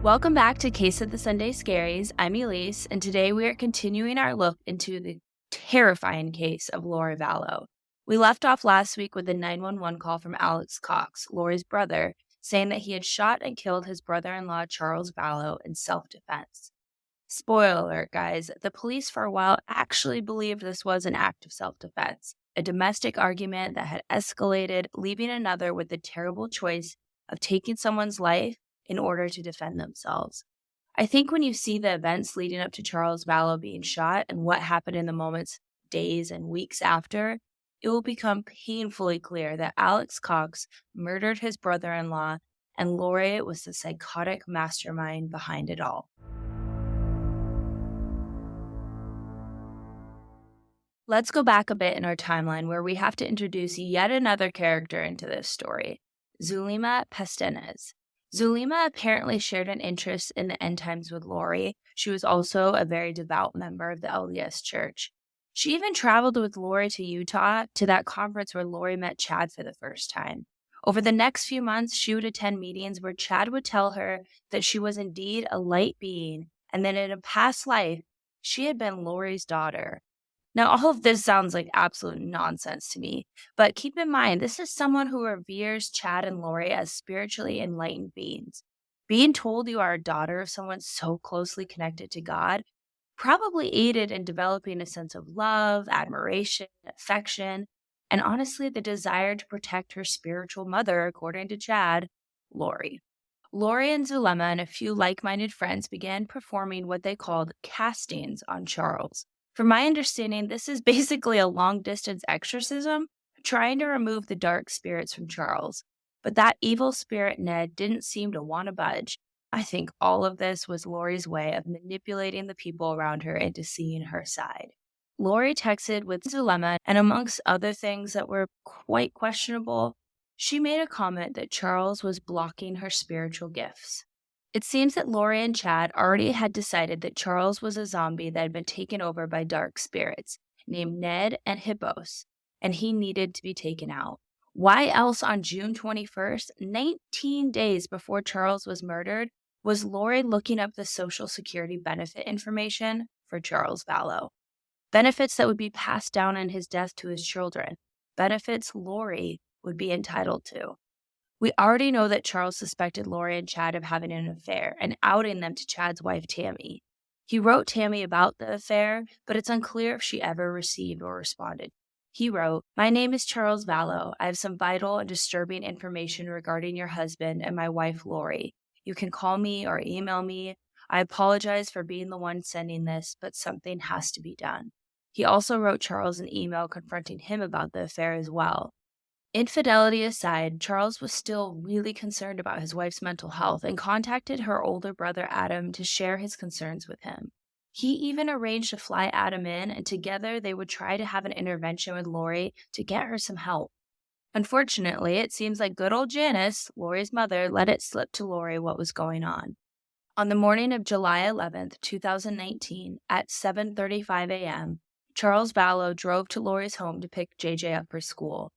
Welcome back to Case of the Sunday Scaries. I'm Elyse, and today we are continuing our look into the terrifying case of Lori Vallow. We left off last week with a 911 call from Alex Cox, Lori's brother, saying that he had shot and killed his brother-in-law Charles Vallow in self-defense. Spoiler alert, guys, the police for a while actually believed this was an act of self-defense, a domestic argument that had escalated, leaving another with the terrible choice of taking someone's life in order to defend themselves. I think when you see the events leading up to Charles Vallow being shot and what happened in the moments, days, and weeks after, it will become painfully clear that Alex Cox murdered his brother-in-law and Lori was the psychotic mastermind behind it all. Let's go back a bit in our timeline where we have to introduce yet another character into this story, Zulema Pastenes. Zulema apparently shared an interest in the end times with Lori. She was also a very devout member of the LDS Church. She even traveled with Lori to Utah to that conference where Lori met Chad for the first time. Over the next few months, she would attend meetings where Chad would tell her that she was indeed a light being and that in a past life, she had been Lori's daughter. Now, all of this sounds like absolute nonsense to me, but keep in mind, this is someone who reveres Chad and Lori as spiritually enlightened beings. Being told you are a daughter of someone so closely connected to God probably aided in developing a sense of love, admiration, affection, and honestly, the desire to protect her spiritual mother, according to Chad, Lori. Lori and Zulema and a few like-minded friends began performing what they called castings on Charles. From my understanding, this is basically a long-distance exorcism, trying to remove the dark spirits from Charles. But that evil spirit Ned didn't seem to want to budge. I think all of this was Lori's way of manipulating the people around her into seeing her side. Lori texted with Zulema, and amongst other things that were quite questionable, she made a comment that Charles was blocking her spiritual gifts. It seems that Lori and Chad already had decided that Charles was a zombie that had been taken over by dark spirits, named Ned and Hippos, and he needed to be taken out. Why else on June 21st, 19 days before Charles was murdered, was Lori looking up the Social Security benefit information for Charles Vallow? Benefits that would be passed down in his death to his children. Benefits Lori would be entitled to. We already know that Charles suspected Lori and Chad of having an affair and outing them to Chad's wife, Tammy. He wrote Tammy about the affair, but it's unclear if she ever received or responded. He wrote, "My name is Charles Vallow. I have some vital and disturbing information regarding your husband and my wife, Lori. You can call me or email me. I apologize for being the one sending this, but something has to be done." He also wrote Charles an email confronting him about the affair as well. Infidelity aside, Charles was still really concerned about his wife's mental health and contacted her older brother Adam to share his concerns with him. He even arranged to fly Adam in, and together they would try to have an intervention with Lori to get her some help. Unfortunately, it seems like good old Janice, Lori's mother, let it slip to Lori what was going on. On the morning of July 11th, 2019, at 7:35 a.m., Charles Vallow drove to Lori's home to pick JJ up for school.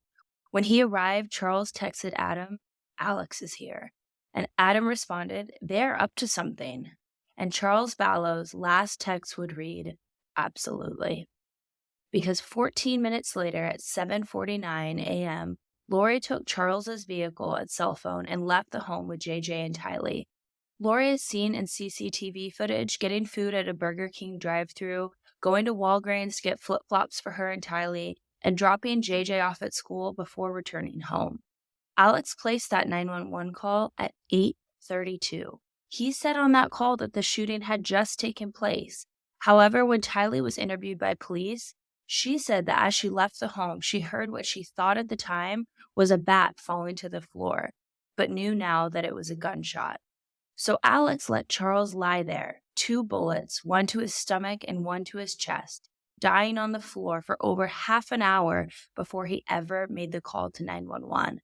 When he arrived, Charles texted Adam, "Alex is here." And Adam responded, "They're up to something." And Charles Vallow's last text would read, "Absolutely." Because 14 minutes later at 7:49 a.m., Lori took Charles's vehicle and cell phone and left the home with JJ and Tylee. Lori is seen in CCTV footage getting food at a Burger King drive-thru, going to Walgreens to get flip-flops for her and Tylee, and dropping JJ off at school before returning home. Alex placed that 911 call at 8:32. He said on that call that the shooting had just taken place. However, when Tylee was interviewed by police, she said that as she left the home, she heard what she thought at the time was a bat falling to the floor, but knew now that it was a gunshot. So Alex let Charles lie there, 2 bullets, one to his stomach and one to his chest, dying on the floor for over half an hour before he ever made the call to 911.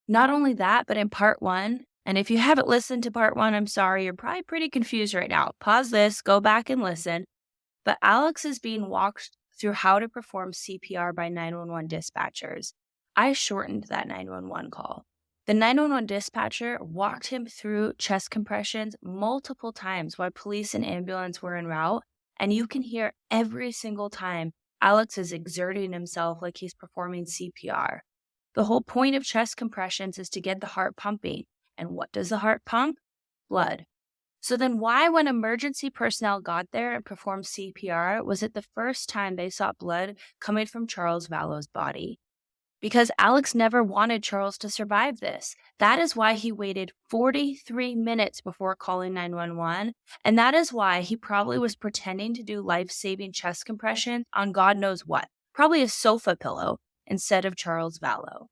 Not only that, but in part 1, and if you haven't listened to part 1, I'm sorry, you're probably pretty confused right now. Pause this, go back and listen. But Alex is being walked through how to perform CPR by 911 dispatchers. I shortened that 911 call. The 911 dispatcher walked him through chest compressions multiple times while police and ambulance were en route, and you can hear every single time Alex is exerting himself like he's performing CPR. The whole point of chest compressions is to get the heart pumping. And what does the heart pump? Blood. So then why, when emergency personnel got there and performed CPR, was it the first time they saw blood coming from Charles Vallow's body? Because Alex never wanted Charles to survive this. That is why he waited 43 minutes before calling 911, and that is why he probably was pretending to do life-saving chest compressions on God knows what, probably a sofa pillow, instead of Charles Vallow.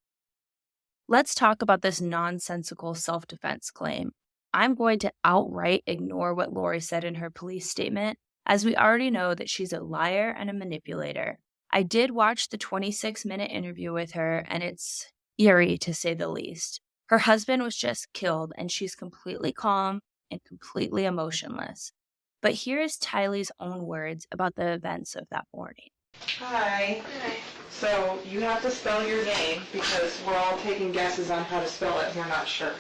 Let's talk about this nonsensical self-defense claim. I'm going to outright ignore what Lori said in her police statement, as we already know that she's a liar and a manipulator. I did watch the 26-minute interview with her, and it's eerie to say the least. Her husband was just killed, and she's completely calm and completely emotionless. But here is Tylee's own words about the events of that morning. Hi. Hi. So you have to spell your name because we're all taking guesses on how to spell it and we're not sure.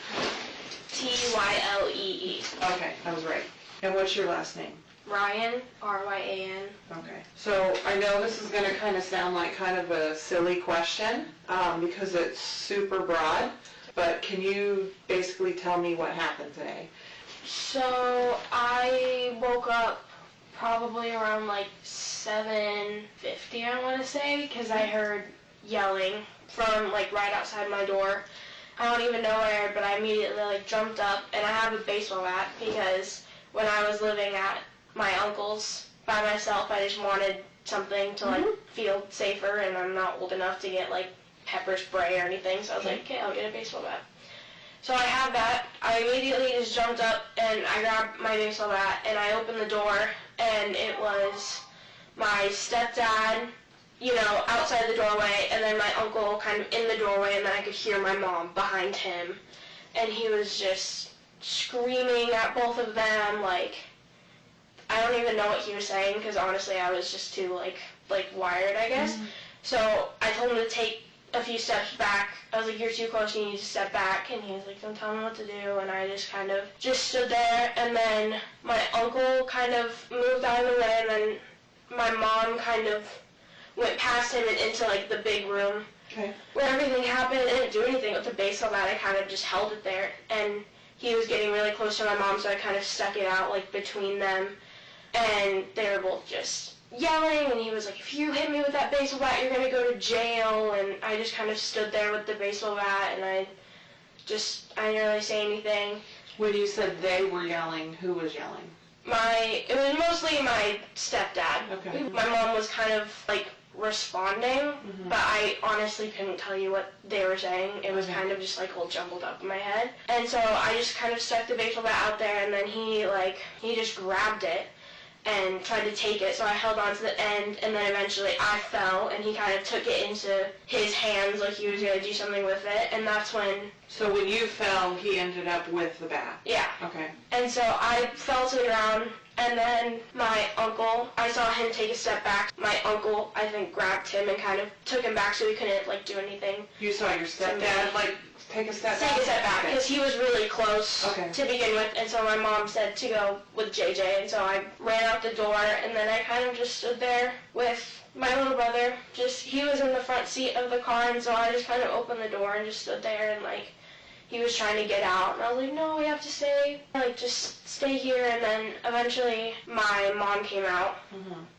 Tylee. Okay, I was right. And what's your last name? Ryan, Ryan. Okay. So I know this is going to kind of sound like kind of a silly question because it's super broad, but can you basically tell me what happened today? So I woke up probably around like 7:50, I want to say, because I heard yelling from like right outside my door. I don't even know where, but I immediately like jumped up, and I have a baseball bat because when I was living at my uncle's by myself, I just wanted something to like feel safer, and I'm not old enough to get like pepper spray or anything, so I was like, okay, I'll get a baseball bat. So I have that. I immediately just jumped up and I grabbed my baseball bat and I opened the door, and it was my stepdad, you know, outside the doorway, and then my uncle kind of in the doorway, and then I could hear my mom behind him, and he was just screaming at both of them, like, I don't even know what he was saying, because honestly I was just too, like wired, I guess. So I told him to take a few steps back. I was like, you're too close, you need to step back, and he was like, don't tell me what to do, and I just kind of just stood there, and then my uncle kind of moved out of the way, and then my mom kind of went past him and into like the big room where everything happened. I didn't do anything with the baseball bat, I kind of just held it there, and he was getting really close to my mom, so I kind of stuck it out like between them, and they were both just yelling, and he was like, if you hit me with that baseball bat, you're going to go to jail, and I just kind of stood there with the baseball bat, and I didn't really say anything. When you said they were yelling, who was yelling? It was mostly my stepdad. Okay. My mom was kind of like responding, but I honestly couldn't tell you what they were saying. It was kind of just like all jumbled up in my head. And so I just kind of stuck the baseball bat out there, and then he just grabbed it and tried to take it, so I held on to the end, and then eventually I fell, and he kind of took it into his hands like he was going to do something with it, and that's when... So when you fell, he ended up with the bat? Yeah. Okay. And so I fell to the ground, and then my uncle, I saw him take a step back. My uncle, I think, grabbed him and kind of took him back so he couldn't, like, do anything. You saw your stepdad, like, take a step back? Take a step back, because he was really close to begin with, and so my mom said to go with JJ, and so I ran out the door, and then I kind of just stood there with my little brother. He was in the front seat of the car, and so I just kind of opened the door and just stood there, and, like, he was trying to get out, and I was like, no, we have to stay, like, just stay here, and then eventually my mom came out,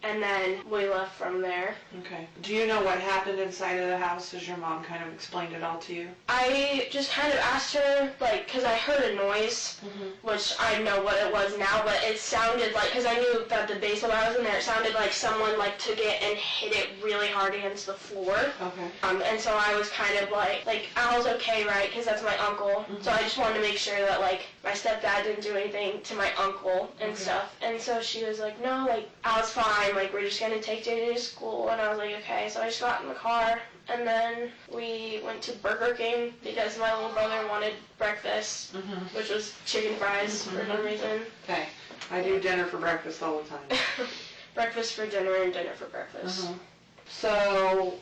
and then we left from there. Okay. Do you know what happened inside of the house? Has your mom kind of explained it all to you? I just kind of asked her, like, because I heard a noise, which I know what it was now, but it sounded like, because I knew that the baseball bat was in there, it sounded like someone, like, took it and hit it really hard against the floor. Okay. And so I was kind of like, Al's okay, right, because that's my uncle. So I just wanted to make sure that, like, my stepdad didn't do anything to my uncle and stuff. And so she was like, no, like, Al's fine, like, we're just going to take JJ to school. And I was like, okay. So I just got in the car, and then we went to Burger King because my little brother wanted breakfast, which was chicken fries for some reason. Okay. I do dinner for breakfast all the time. Breakfast for dinner and dinner for breakfast. So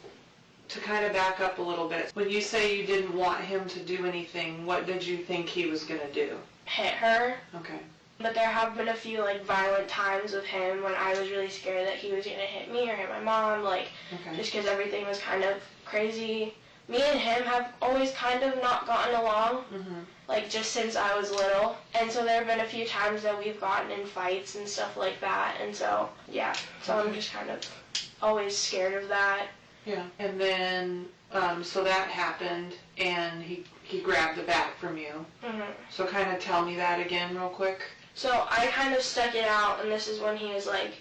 to kind of back up a little bit, when you say you didn't want him to do anything, what did you think he was going to do? Hit her. Okay. But there have been a few, like, violent times with him when I was really scared that he was going to hit me or hit my mom, like, just because everything was kind of crazy. Me and him have always kind of not gotten along, like, just since I was little. And so there have been a few times that we've gotten in fights and stuff like that. And so, yeah, so I'm just kind of always scared of that. Yeah. And then, so that happened, and he grabbed the bat from you. So kind of tell me that again real quick. So I kind of stuck it out, and this is when he was like,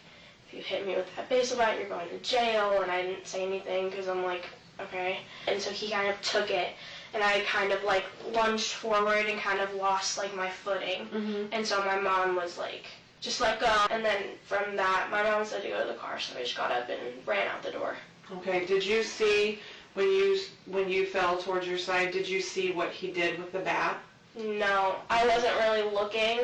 if you hit me with that baseball bat, you're going to jail, and I didn't say anything because I'm like, okay. And so he kind of took it, and I kind of like lunged forward and kind of lost like my footing. And so my mom was like, just let go. And then from that, my mom said to go to the car, so I just got up and ran out the door. Okay, did you see, when you fell towards your side, did you see what he did with the bat? No, I wasn't really looking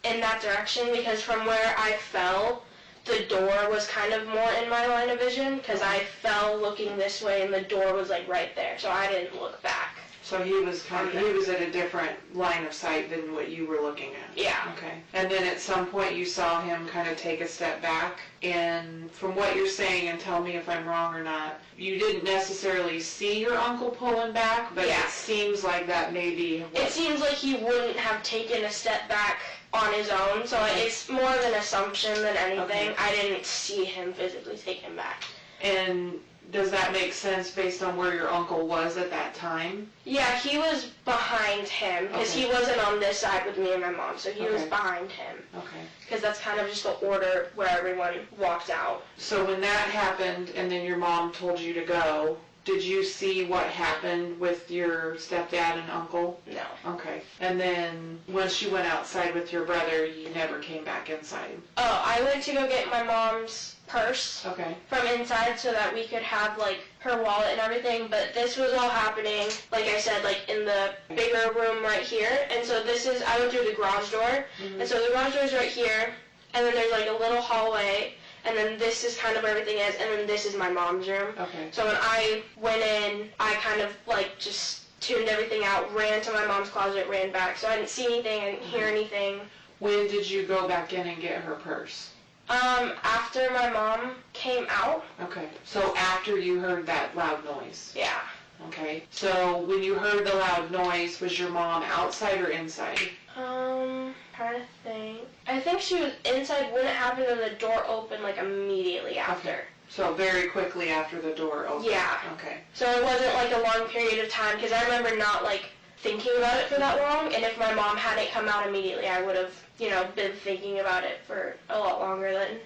in that direction because from where I fell, the door was kind of more in my line of vision because I fell looking this way and the door was like right there, so I didn't look back. So he was he was at a different line of sight than what you were looking at? Yeah. Okay. And then at some point you saw him kind of take a step back, and from what you're saying, and tell me if I'm wrong or not, you didn't necessarily see your uncle pulling back, but it seems like that maybe... It seems like he wouldn't have taken a step back on his own, so it's more of an assumption than anything. I didn't see him physically take him back. And does that make sense based on where your uncle was at that time? Yeah, he was behind him, because he wasn't on this side with me and my mom, so he was behind him. Okay. Because that's kind of just the order where everyone walked out. So when that happened and then your mom told you to go, did you see what happened with your stepdad and uncle? No. Okay. And then once you went outside with your brother, you never came back inside? Oh, I went to go get my mom's purse from inside so that we could have, like, her wallet and everything, but this was all happening, like I said, like, in the bigger room right here, and so this is, I went through the garage door, and so the garage door is right here, and then there's, like, a little hallway, and then this is kind of where everything is, and then this is my mom's room. So when I went in, I kind of, like, just tuned everything out, ran to my mom's closet, ran back, so I didn't see anything, I didn't hear anything. When did you go back in and get her purse? After my mom came out. Okay. So after you heard that loud noise? Yeah. Okay. So when you heard the loud noise, was your mom outside or inside? Trying to think. I think she was inside when it happened and the door opened, like, immediately after. Okay. So very quickly after the door opened? Yeah. Okay. So it wasn't, like, a long period of time, because I remember not, like, thinking about it for that long, and if my mom hadn't come out immediately, I would have, you know, been thinking about it for a lot longer than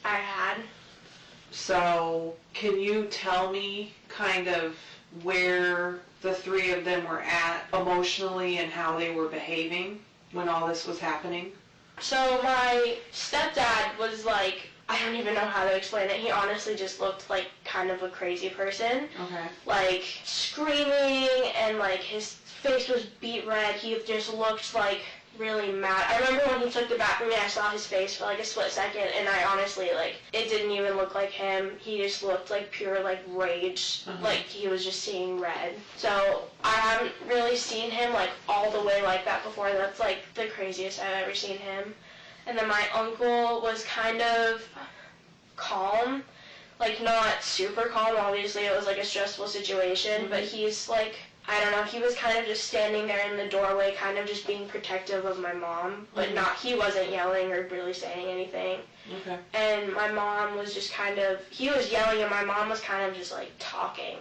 I had. So can you tell me kind of where the three of them were at emotionally and how they were behaving when all this was happening? So my stepdad was like, I don't even know how to explain it. He honestly just looked like kind of a crazy person. Like screaming, and like his face was beet red. He just looked like really mad. I remember when he took the bat from me, I saw his face for like a split second, and I honestly, like, it didn't even look like him. He just looked like pure, like, rage. Like he was just seeing red. So I haven't really seen him like all the way like that before. That's like the craziest I've ever seen him. And then my uncle was kind of calm, like not super calm. Obviously it was like a stressful situation, but he's like, I don't know, he was kind of just standing there in the doorway, kind of just being protective of my mom, but he wasn't yelling or really saying anything. And my mom was just kind of, he was yelling and my mom was kind of just like talking.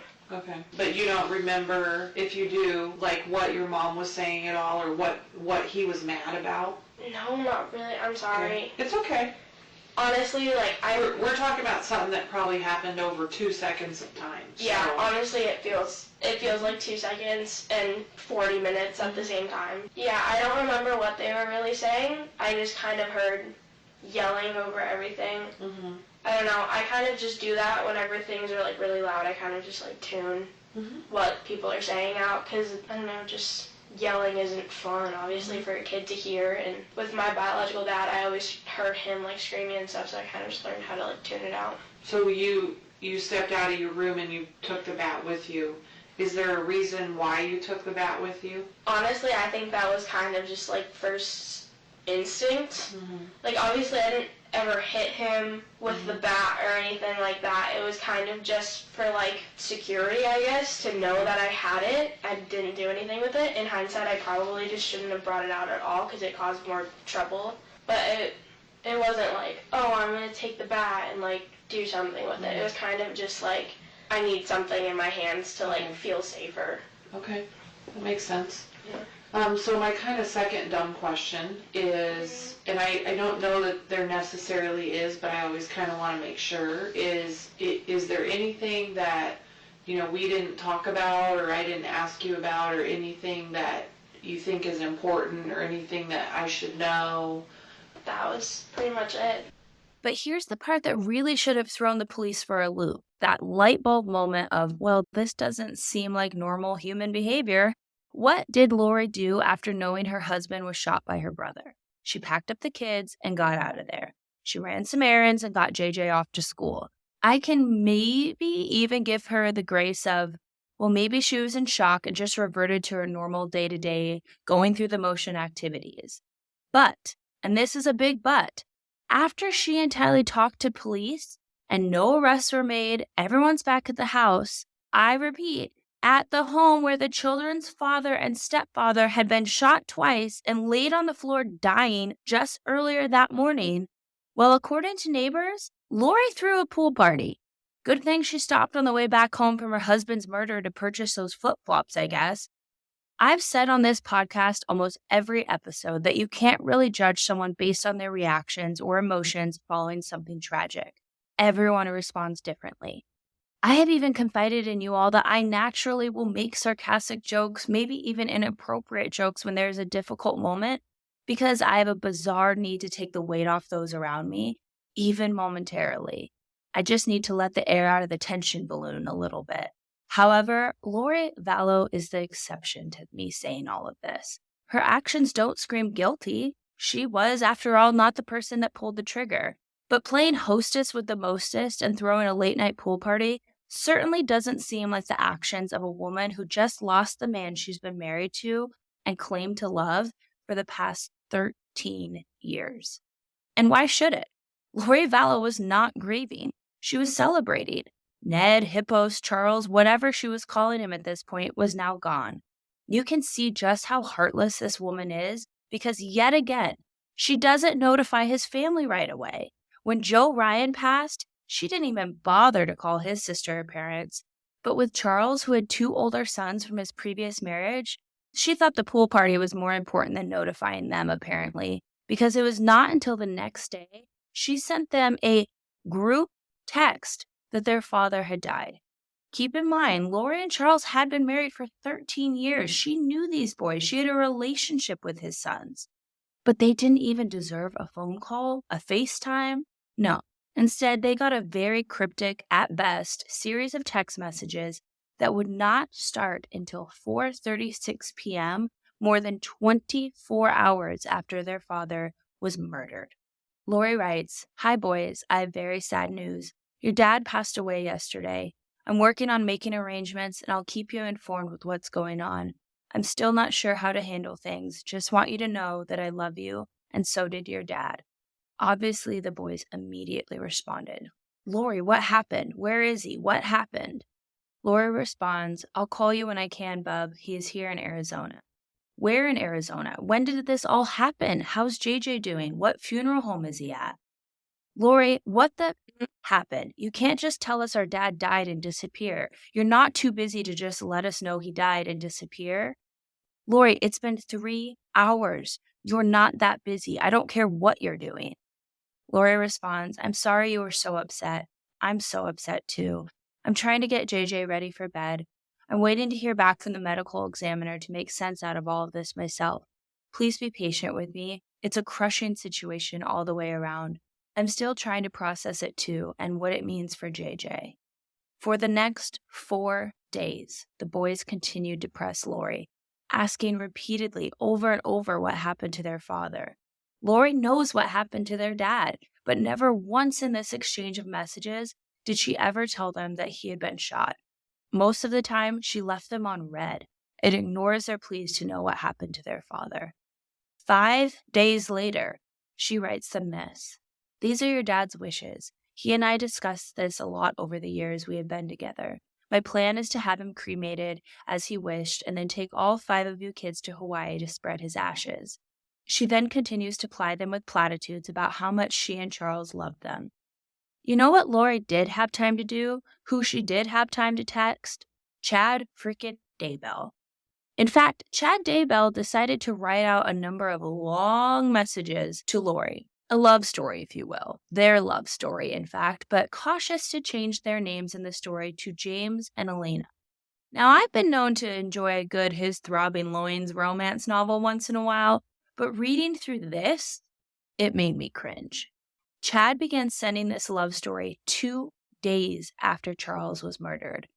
But you don't remember, if you do, like what your mom was saying at all, or what he was mad about? No, not really, I'm sorry. It's okay. Honestly, like, We're talking about something that probably happened over 2 seconds of time. Yeah, honestly, it feels like 2 seconds and 40 minutes at the same time. Yeah, I don't remember what they were really saying. I just kind of heard yelling over everything. I don't know, I kind of just do that whenever things are, like, really loud. I kind of just, like, tune what people are saying out, because, I don't know, just yelling isn't fun, obviously, for a kid to hear. And with my biological dad, I always heard him, like, screaming and stuff, so I kind of just learned how to, like, tune it out. So you you stepped out of your room and you took the bat with you. Is there a reason why you took the bat with you? Honestly, I think that was kind of just like first instinct. Like obviously I didn't ever hit him with the bat or anything like that. It was kind of just for like security, I guess, to know that I had it. I didn't do anything with it. In hindsight, I probably just shouldn't have brought it out at all because it caused more trouble. But it wasn't like, oh, I'm going to take the bat and like do something with it. It was kind of just like, I need something in my hands to like feel safer. Okay, that makes sense. Yeah. So my kind of second dumb question is, and I don't know that there necessarily is, but I always kind of want to make sure, is there anything that, you know, we didn't talk about or I didn't ask you about or anything that you think is important or anything that I should know? That was pretty much it. But here's the part that really should have thrown the police for a loop. That light bulb moment of, well, this doesn't seem like normal human behavior. What did Lori do after knowing her husband was shot by her brother? She packed up the kids and got out of there. She ran some errands and got JJ off to school. I can maybe even give her the grace of, well, maybe she was in shock and just reverted to her normal day-to-day, going through the motion activities. But, and this is a big but, after she and Tylee talked to police and no arrests were made, everyone's back at the house, I repeat, at the home where the children's father and stepfather had been shot twice and laid on the floor dying just earlier that morning. Well, according to neighbors, Lori threw a pool party. Good thing she stopped on the way back home from her husband's murder to purchase those flip-flops, I guess. I've said on this podcast almost every episode that you can't really judge someone based on their reactions or emotions following something tragic. Everyone responds differently. I have even confided in you all that I naturally will make sarcastic jokes, maybe even inappropriate jokes when there's a difficult moment, because I have a bizarre need to take the weight off those around me, even momentarily. I just need to let the air out of the tension balloon a little bit. However, Lori Vallow is the exception to me saying all of this. Her actions don't scream guilty. She was, after all, not the person that pulled the trigger. But playing hostess with the mostest and throwing a late-night pool party certainly doesn't seem like the actions of a woman who just lost the man she's been married to and claimed to love for the past 13 years. And why should it? Lori Vallow was not grieving. She was celebrating. Ned, Hippos, Charles, whatever she was calling him at this point, was now gone. You can see just how heartless this woman is because yet again, she doesn't notify his family right away. When Joe Ryan passed, she didn't even bother to call his sister or parents. But with Charles, who had 2 older sons from his previous marriage, she thought the pool party was more important than notifying them, apparently, because it was not until the next day she sent them a group text that their father had died. Keep in mind, Lori and Charles had been married for 13 years. She knew these boys. She had a relationship with his sons. But they didn't even deserve a phone call, a FaceTime. No. Instead, they got a very cryptic, at best, series of text messages that would not start until 4:36 p.m., more than 24 hours after their father was murdered. Lori writes, "Hi boys, I have very sad news. Your dad passed away yesterday. I'm working on making arrangements and I'll keep you informed with what's going on. I'm still not sure how to handle things. Just want you to know that I love you, and so did your dad." Obviously, the boys immediately responded. "Lori, what happened? Where is he? What happened?" Lori responds, "I'll call you when I can, bub. He is here in Arizona." Where in Arizona? When did this all happen? How's JJ doing? What funeral home is he at? Lori, what the happened? You can't just tell us our dad died and disappear. You're not too busy to just let us know he died and disappear. Lori, it's been 3 hours. You're not that busy. I don't care what you're doing. Lori responds, "I'm sorry you were so upset. I'm so upset too. I'm trying to get JJ ready for bed. I'm waiting to hear back from the medical examiner to make sense out of all of this myself. Please be patient with me. It's a crushing situation all the way around. I'm still trying to process it too and what it means for JJ." For the next 4 days, the boys continued to press Lori, asking repeatedly over and over what happened to their father. Lori knows what happened to their dad, but never once in this exchange of messages did she ever tell them that he had been shot. Most of the time, she left them on red. It ignores their pleas to know what happened to their father. 5 days later, she writes them this. These are your dad's wishes. He and I discussed this a lot over the years we had been together. My plan is to have him cremated as he wished and then take all 5 of you kids to Hawaii to spread his ashes. She then continues to ply them with platitudes about how much she and Charles loved them. You know what Lori did have time to do? Who she did have time to text? Chad frickin' Daybell. In fact, Chad Daybell decided to write out a number of long messages to Lori. A love story, if you will. Their love story, in fact, but cautious to change their names in the story to James and Elena. Now, I've been known to enjoy a good His Throbbing Loins romance novel once in a while, but reading through this, it made me cringe. Chad began sending this love story 2 days after Charles was murdered.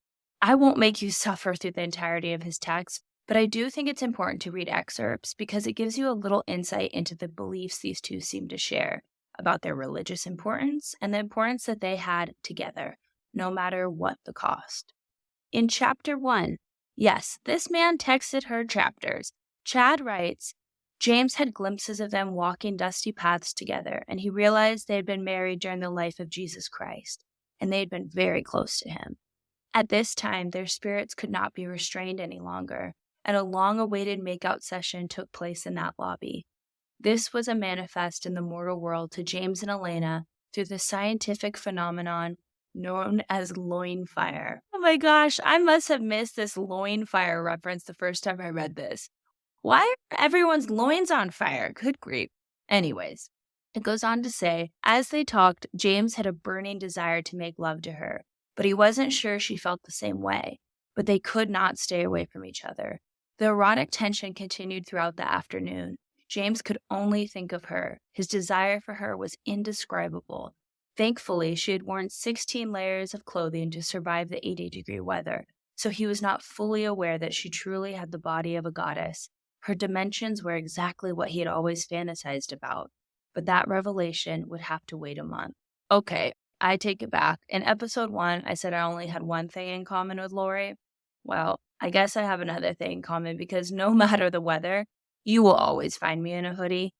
I won't make you suffer through the entirety of his text, but I do think it's important to read excerpts because it gives you a little insight into the beliefs these two seem to share about their religious importance and the importance that they had together, no matter what the cost. In chapter 1, yes, this man texted her chapters. Chad writes, James had glimpses of them walking dusty paths together, and he realized they had been married during the life of Jesus Christ, and they had been very close to him. At this time, their spirits could not be restrained any longer, and a long-awaited makeout session took place in that lobby. This was a manifest in the mortal world to James and Elena through the scientific phenomenon known as loin fire. Oh my gosh, I must have missed this loin fire reference the first time I read this. Why are everyone's loins on fire? Good grief. Anyways, it goes on to say, as they talked, James had a burning desire to make love to her, but he wasn't sure she felt the same way. But they could not stay away from each other. The erotic tension continued throughout the afternoon. James could only think of her. His desire for her was indescribable. Thankfully, she had worn 16 layers of clothing to survive the 80-degree weather, so he was not fully aware that she truly had the body of a goddess. Her dimensions were exactly what he had always fantasized about, but that revelation would have to wait a month. Okay, I take it back. In episode 1, I said I only had one thing in common with Lori. Well, I guess I have another thing in common because no matter the weather, you will always find me in a hoodie.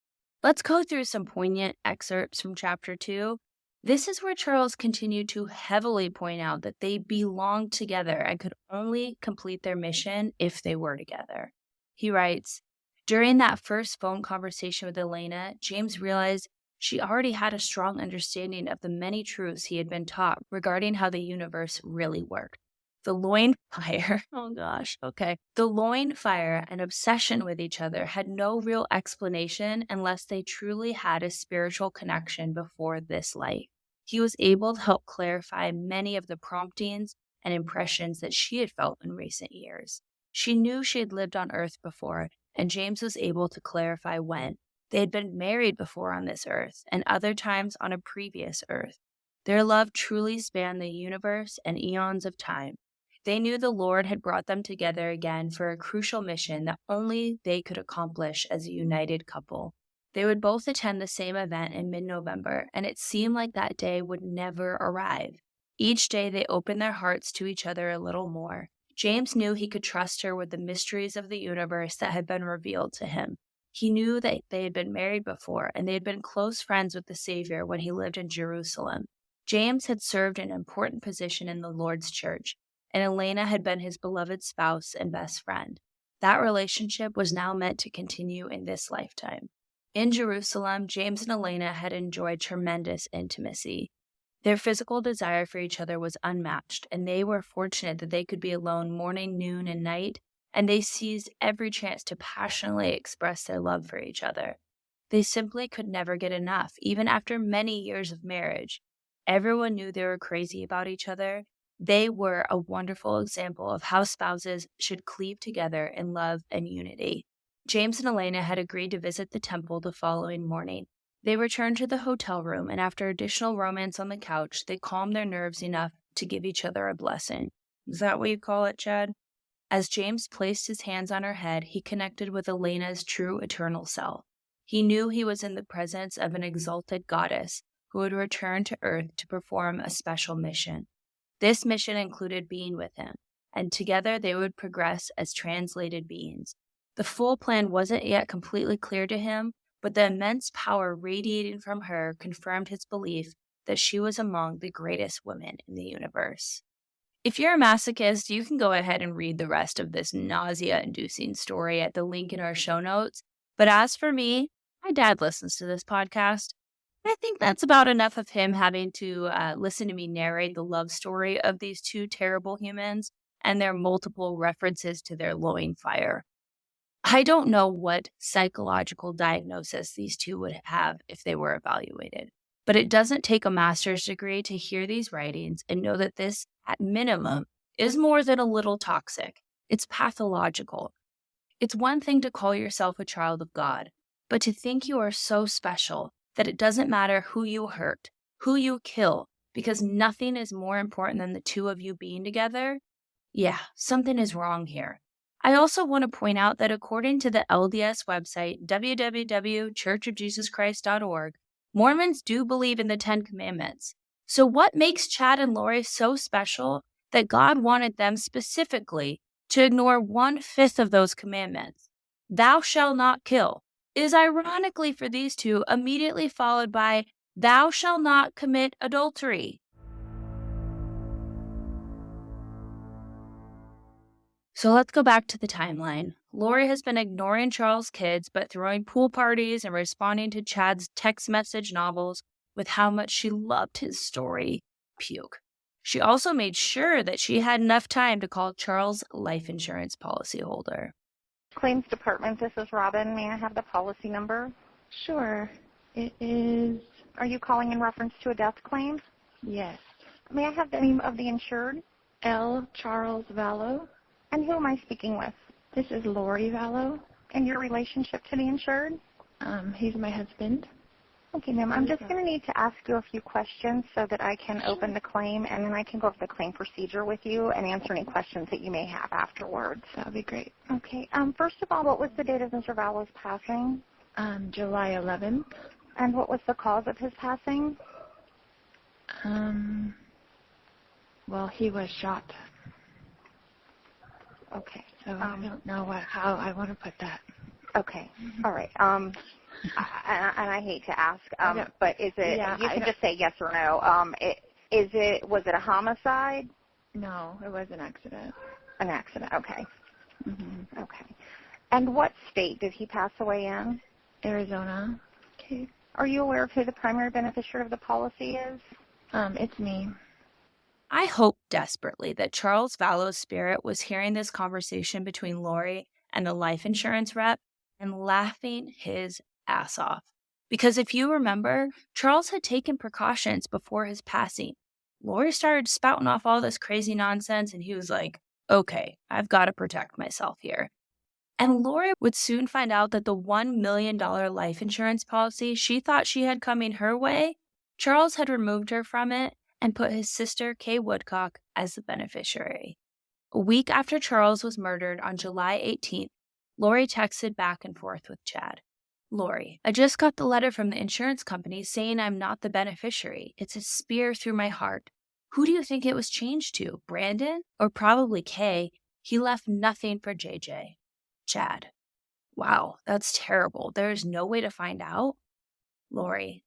Let's go through some poignant excerpts from chapter 2. This is where Charles continued to heavily point out that they belonged together and could only complete their mission if they were together. He writes, during that first phone conversation with Elena, James realized she already had a strong understanding of the many truths he had been taught regarding how the universe really worked. The loin fire, the loin fire and obsession with each other had no real explanation unless they truly had a spiritual connection before this life. He was able to help clarify many of the promptings and impressions that she had felt in recent years. She knew she had lived on Earth before, and James was able to clarify when. They had been married before on this Earth, and other times on a previous Earth. Their love truly spanned the universe and eons of time. They knew the Lord had brought them together again for a crucial mission that only they could accomplish as a united couple. They would both attend the same event in mid-November, and it seemed like that day would never arrive. Each day they opened their hearts to each other a little more. James knew he could trust her with the mysteries of the universe that had been revealed to him. He knew that they had been married before, and they had been close friends with the Savior when he lived in Jerusalem. James had served an important position in the Lord's church, and Elena had been his beloved spouse and best friend. That relationship was now meant to continue in this lifetime. In Jerusalem, James and Elena had enjoyed tremendous intimacy. Their physical desire for each other was unmatched, and they were fortunate that they could be alone morning, noon, and night, and they seized every chance to passionately express their love for each other. They simply could never get enough, even after many years of marriage. Everyone knew they were crazy about each other. They were a wonderful example of how spouses should cleave together in love and unity. James and Elena had agreed to visit the temple the following morning. They returned to the hotel room, and after additional romance on the couch, they calmed their nerves enough to give each other a blessing. Is that what you call it, Chad? As James placed his hands on her head, he connected with Elena's true eternal self. He knew he was in the presence of an exalted goddess, who would return to Earth to perform a special mission. This mission included being with him, and together they would progress as translated beings. The full plan wasn't yet completely clear to him, but the immense power radiating from her confirmed his belief that she was among the greatest women in the universe. If you're a masochist, you can go ahead and read the rest of this nausea-inducing story at the link in our show notes. But as for me, my dad listens to this podcast. I think that's about enough of him having to listen to me narrate the love story of these two terrible humans and their multiple references to their loin fire. I don't know what psychological diagnosis these two would have if they were evaluated, but it doesn't take a master's degree to hear these writings and know that this, at minimum, is more than a little toxic. It's pathological. It's one thing to call yourself a child of God, but to think you are so special that it doesn't matter who you hurt, who you kill, because nothing is more important than the two of you being together. Yeah, something is wrong here. I also want to point out that according to the LDS website, www.churchofjesuschrist.org, Mormons do believe in the 10 Commandments. So what makes Chad and Lori so special that God wanted them specifically to ignore 1/5 of those commandments? Thou shalt not kill is ironically for these two immediately followed by thou shalt not commit adultery. So let's go back to the timeline. Lori has been ignoring Charles' kids, but throwing pool parties and responding to Chad's text message novels with how much she loved his story. Puke. She also made sure that she had enough time to call Charles' life insurance policyholder. Claims Department, this is Robin. May I have the policy number? Sure. It is, Are you calling in reference to a death claim? yes, May I have the name of the insured? L. Charles Vallow. And who am I speaking with? This is Lori Vallow. And your relationship to the insured? He's my husband. Okay, ma'am. I'm just going to need to ask you a few questions so that I can open the claim, and then I can go over the claim procedure with you and answer any questions that you may have afterwards. That would be great. Okay. First of all, what was the date of Mr. Vallow's passing? July 11th. And what was the cause of his passing? Well, he was shot, Okay. so I don't know how I want to put that. Okay. All right. And I hate to ask, but is it? Yeah, you can just say yes or no. Was it a homicide? No, it was an accident. An accident. Okay. Mm-hmm. Okay. And what state did he pass away in? Arizona. Okay. Are you aware of who the primary beneficiary of the policy is? It's me. I hope desperately that Charles Vallow's spirit was hearing this conversation between Lori and the life insurance rep and laughing his ass off. Because if you remember, Charles had taken precautions before his passing. Lori started spouting off all this crazy nonsense, and he was like, okay, I've got to protect myself here. And Lori would soon find out that the $1 million life insurance policy she thought she had coming her way, Charles had removed her from it and put his sister, Kay Woodcock, as the beneficiary. A week after Charles was murdered on July 18th, Lori texted back and forth with Chad. Lori, I just got the letter from the insurance company saying I'm not the beneficiary. It's a spear through my heart. Who do you think it was changed to? Brandon? Or probably Kay? He left nothing for JJ. Chad. Wow, that's terrible. There is no way to find out? Lori,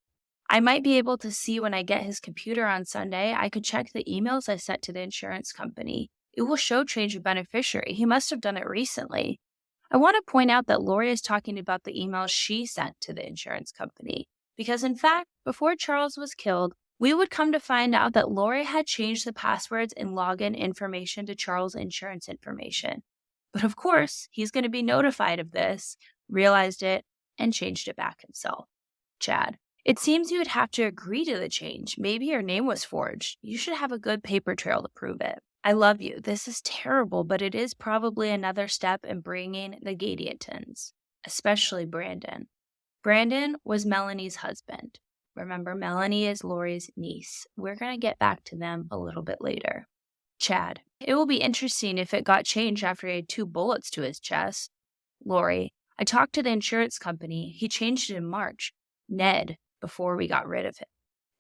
I might be able to see when I get his computer on Sunday. I could check the emails I sent to the insurance company. It will show change of beneficiary. He must have done it recently. I want to point out that Lori is talking about the emails she sent to the insurance company. Because in fact, before Charles was killed, we would come to find out that Lori had changed the passwords and login information to Charles' insurance information. But of course, he's going to be notified of this, realized it, and changed it back himself. Chad, it seems you would have to agree to the change. Maybe your name was forged. You should have a good paper trail to prove it. I love you. This is terrible, but it is probably another step in bringing the Gadiantons, especially Brandon. Brandon was Melanie's husband. Remember, Melanie is Lori's niece. We're going to get back to them a little bit later. Chad, it will be interesting if it got changed after he had 2 bullets to his chest. Lori, I talked to the insurance company. He changed it in March. Ned, before we got rid of him.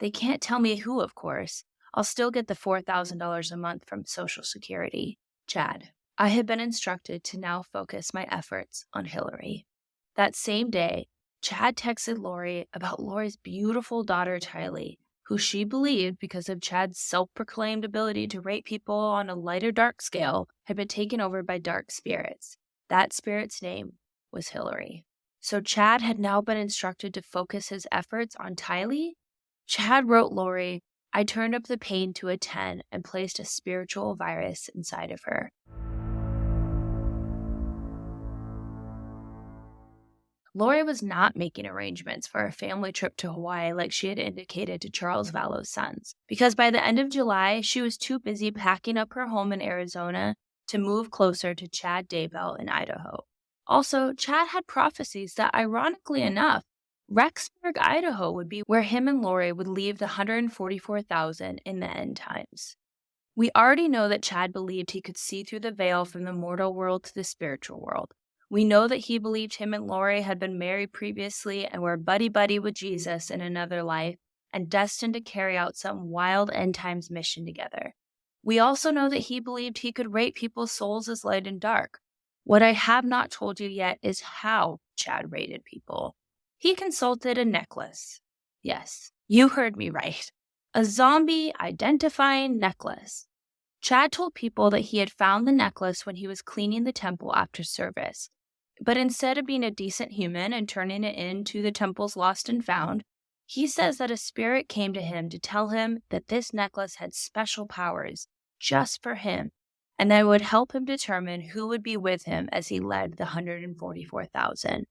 They can't tell me who, of course. I'll still get the $4,000 a month from Social Security. Chad. I had been instructed to now focus my efforts on Hillary. That same day, Chad texted Lori about Lori's beautiful daughter, Tylee, who she believed, because of Chad's self-proclaimed ability to rate people on a lighter dark scale, had been taken over by dark spirits. That spirit's name was Hillary. So Chad had now been instructed to focus his efforts on Tylee? Chad wrote Lori, I turned up the pain to a 10 and placed a spiritual virus inside of her. Lori was not making arrangements for a family trip to Hawaii like she had indicated to Charles Vallow's sons, because by the end of July, she was too busy packing up her home in Arizona to move closer to Chad Daybell in Idaho. Also, Chad had prophecies that, ironically enough, Rexburg, Idaho would be where him and Lori would leave the $144,000 in the end times. We already know that Chad believed he could see through the veil from the mortal world to the spiritual world. We know that he believed him and Lori had been married previously and were buddy-buddy with Jesus in another life and destined to carry out some wild end times mission together. We also know that he believed he could rate people's souls as light and dark. What I have not told you yet is how Chad rated people. He consulted a necklace. Yes, you heard me right. A zombie identifying necklace. Chad told people that he had found the necklace when he was cleaning the temple after service. But instead of being a decent human and turning it into the temple's lost and found, he says that a spirit came to him to tell him that this necklace had special powers just for him, and that would help him determine who would be with him as he led the $144,000.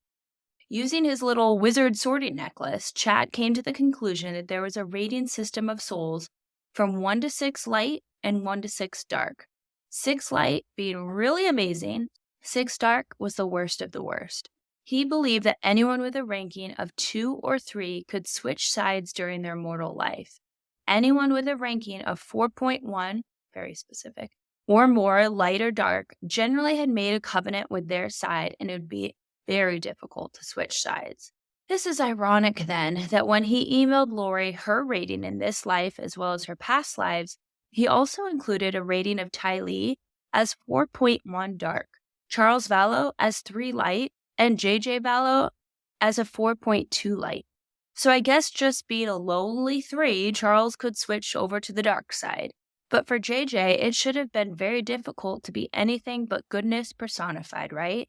Using his little wizard sorting necklace, Chad came to the conclusion that there was a rating system of souls from 1 to 6 light and 1 to 6 dark. 6 light being really amazing, 6 dark was the worst of the worst. He believed that anyone with a ranking of 2 or 3 could switch sides during their mortal life. Anyone with a ranking of 4.1, very specific, or more, light or dark, generally had made a covenant with their side, and it would be very difficult to switch sides. This is ironic, then, that when he emailed Lori her rating in this life as well as her past lives, he also included a rating of Tylee as 4.1 dark, Charles Vallow as 3 light, and JJ Vallow as a 4.2 light. So I guess just being a lowly 3, Charles could switch over to the dark side. But for JJ, it should have been very difficult to be anything but goodness personified, right?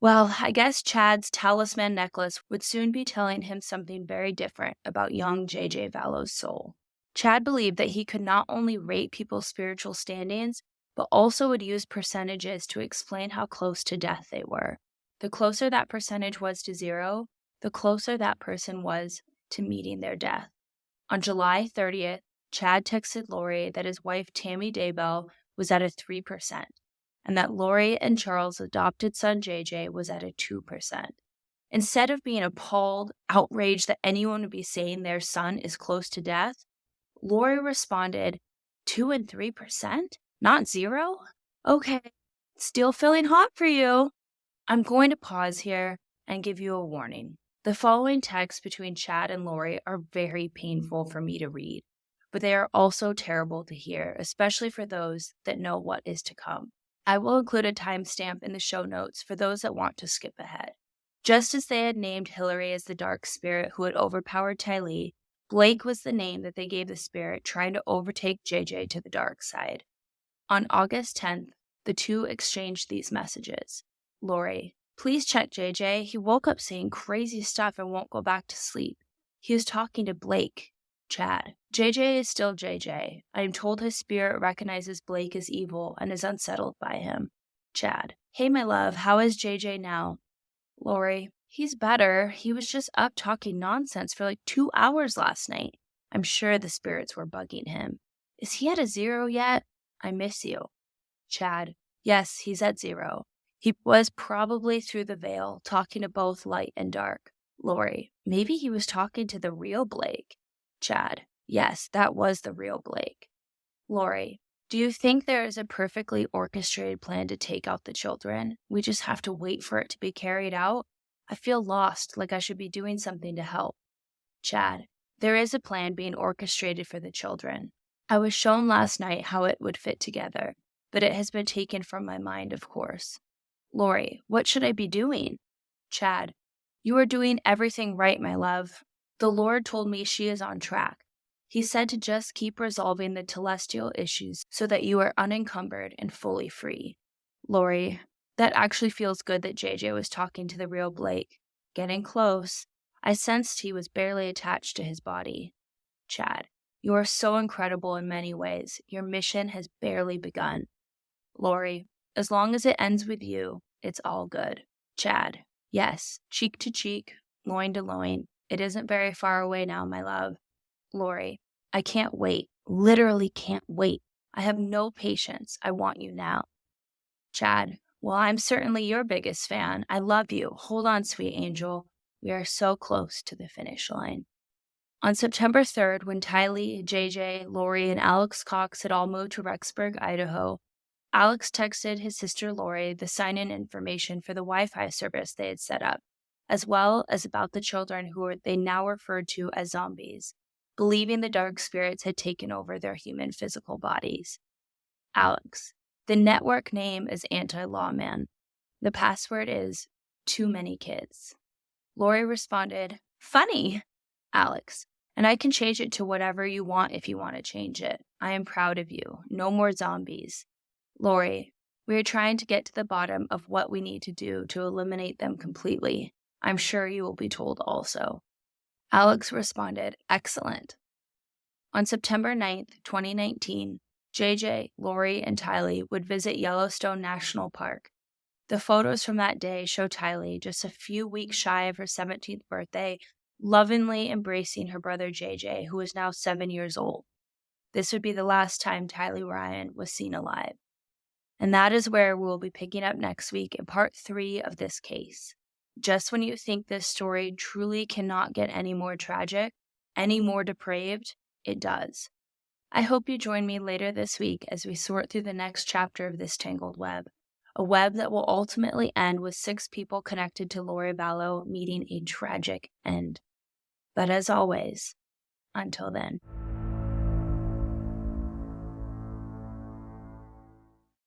Well, I guess Chad's talisman necklace would soon be telling him something very different about young JJ Vallow's soul. Chad believed that he could not only rate people's spiritual standings, but also would use percentages to explain how close to death they were. The closer that percentage was to 0, the closer that person was to meeting their death. On July 30th, Chad texted Lori that his wife Tammy Daybell was at a 3%, and that Lori and Charles' adopted son JJ was at a 2%. Instead of being appalled, outraged that anyone would be saying their son is close to death, Lori responded, 2 and 3%? Not 0? Okay, still feeling hot for you. I'm going to pause here and give you a warning. The following texts between Chad and Lori are very painful for me to read, but they are also terrible to hear, especially for those that know what is to come. I will include a timestamp in the show notes for those that want to skip ahead. Just as they had named Hillary as the dark spirit who had overpowered Tylee, Blake was the name that they gave the spirit trying to overtake JJ to the dark side. On August 10th, the two exchanged these messages. Lori, please check JJ. He woke up saying crazy stuff and won't go back to sleep. He was talking to Blake. Chad, JJ is still JJ. I am told his spirit recognizes Blake as evil and is unsettled by him. Chad, hey my love, how is JJ now? Lori, he's better. He was just up talking nonsense for like 2 hours last night. I'm sure the spirits were bugging him. Is he at a 0 yet? I miss you. Chad, yes, he's at 0. He was probably through the veil, talking to both light and dark. Lori, maybe he was talking to the real Blake. Chad, yes, that was the real Blake. Lori, do you think there is a perfectly orchestrated plan to take out the children? We just have to wait for it to be carried out? I feel lost, like I should be doing something to help. Chad, There is a plan being orchestrated for the children. I was shown last night how it would fit together, but it has been taken from my mind, of course. Lori, what should I be doing? Chad, you are doing everything right, my love. The Lord told me she is on track. He said to just keep resolving the telestial issues so that you are unencumbered and fully free. Lori, that actually feels good that JJ was talking to the real Blake. Getting close. I sensed he was barely attached to his body. Chad, you are so incredible in many ways. Your mission has barely begun. Lori, as long as it ends with you, it's all good. Chad, yes, cheek to cheek, loin to loin. It isn't very far away now, my love. Lori, I can't wait. Literally can't wait. I have no patience. I want you now. Chad, well, I'm certainly your biggest fan. I love you. Hold on, sweet angel. We are so close to the finish line. On September 3rd, when Tylee, JJ, Lori, and Alex Cox had all moved to Rexburg, Idaho, Alex texted his sister Lori the sign-in information for the Wi-Fi service they had set up, as well as about the children who they now referred to as zombies, believing the dark spirits had taken over their human physical bodies. Alex, the network name is Anti-Lawman. The password is too many kids. Lori responded, funny. Alex, and I can change it to whatever you want if you want to change it. I am proud of you. No more zombies. Lori, we are trying to get to the bottom of what we need to do to eliminate them completely. I'm sure you will be told also. Alex responded, excellent. On September 9th, 2019, JJ, Lori, and Tylee would visit Yellowstone National Park. The photos from that day show Tylee, just a few weeks shy of her 17th birthday, lovingly embracing her brother JJ, who is now 7 years old. This would be the last time Tylee Ryan was seen alive. And that is where we will be picking up next week in part 3 of this case. Just when you think this story truly cannot get any more tragic, any more depraved, it does. I hope you join me later this week as we sort through the next chapter of this tangled web, a web that will ultimately end with 6 people connected to Lori Vallow meeting a tragic end. But as always, until then.